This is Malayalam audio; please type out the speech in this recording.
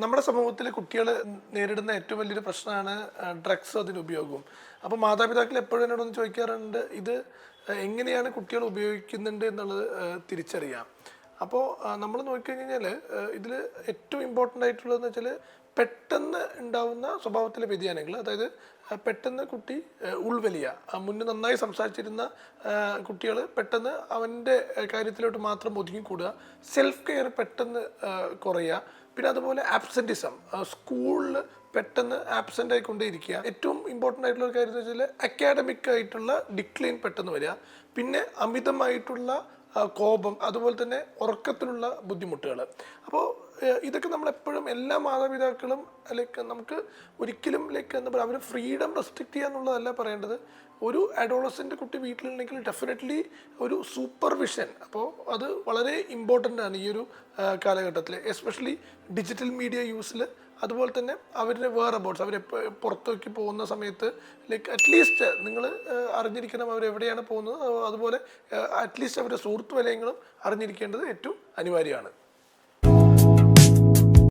നമ്മുടെ സമൂഹത്തിൽ കുട്ടികൾ നേരിടുന്ന ഏറ്റവും വലിയൊരു പ്രശ്നമാണ് ഡ്രഗ്സ് അതിന് ഉപയോഗവും. അപ്പോൾ മാതാപിതാക്കൾ എപ്പോഴും എന്നോടൊന്ന് ചോദിക്കാറുണ്ട്, ഇത് എങ്ങനെയാണ് കുട്ടികൾ ഉപയോഗിക്കുന്നുണ്ട് എന്നുള്ളത് തിരിച്ചറിയാം. അപ്പോൾ നമ്മൾ നോക്കിക്കഴിഞ്ഞാൽ ഇതിൽ ഏറ്റവും ഇമ്പോർട്ടൻ്റ് ആയിട്ടുള്ളതെന്ന് വെച്ചാൽ പെട്ടെന്ന് ഉണ്ടാവുന്ന സ്വഭാവത്തിലെ വ്യതിയാനങ്ങൾ. അതായത് പെട്ടെന്ന് കുട്ടി ഉൾവലിയ, മുന്നേ നന്നായി സംസാരിച്ചിരുന്ന കുട്ടികൾ പെട്ടെന്ന് അവൻ്റെ കാര്യത്തിലോട്ട് മാത്രം ഒതുങ്ങിക്കൂടുക, സെൽഫ് കെയർ പെട്ടെന്ന് കുറയുക, പിന്നെ അതുപോലെ ആബ്സെൻറ്റിസം, സ്കൂളിൽ പെട്ടെന്ന് ആബ്സെൻ്റ് ആയിക്കൊണ്ടേയിരിക്കുക. ഏറ്റവും ഇമ്പോർട്ടൻ്റ് ആയിട്ടുള്ള ഒരു കാര്യം എന്ന് വെച്ചാൽ അക്കാഡമിക് ആയിട്ടുള്ള ഡിക്ലൈൻ പെട്ടെന്ന് വരിക, പിന്നെ അമിതമായിട്ടുള്ള കോപം, അതുപോലെ തന്നെ ഉറക്കത്തിലുള്ള ബുദ്ധിമുട്ടുകൾ. അപ്പോൾ ഇതൊക്കെ നമ്മളെപ്പോഴും എല്ലാ മാതാപിതാക്കളും ലൈക്ക് നമുക്ക് ഒരിക്കലും ലൈക്ക് എന്താ പറയുക, അവർ ഫ്രീഡം റെസ്ട്രിക്റ്റ് ചെയ്യുക എന്നുള്ളതല്ല പറയേണ്ടത്. ഒരു അഡോളസൻ്റ് കുട്ടി വീട്ടിലുണ്ടെങ്കിൽ ഡെഫിനറ്റ്ലി ഒരു സൂപ്പർവിഷൻ, അപ്പോൾ അത് വളരെ ഇമ്പോർട്ടൻ്റ് ആണ് ഈ ഒരു കാലഘട്ടത്തിൽ, എസ്പെഷ്യലി ഡിജിറ്റൽ മീഡിയ യൂസിൽ. അതുപോലെ തന്നെ അവരുടെ വേറെബൌട്ട്സ്, അവർ പുറത്തേക്ക് പോകുന്ന സമയത്ത് ലൈക്ക് അറ്റ്ലീസ്റ്റ് നിങ്ങൾ അറിഞ്ഞിരിക്കണം അവരെവിടെയാണ് പോകുന്നത്. അതുപോലെ അറ്റ്ലീസ്റ്റ് അവരുടെ സുഹൃത്ത് വലയങ്ങളും അറിഞ്ഞിരിക്കേണ്ടത് ഏറ്റവും അനിവാര്യമാണ്.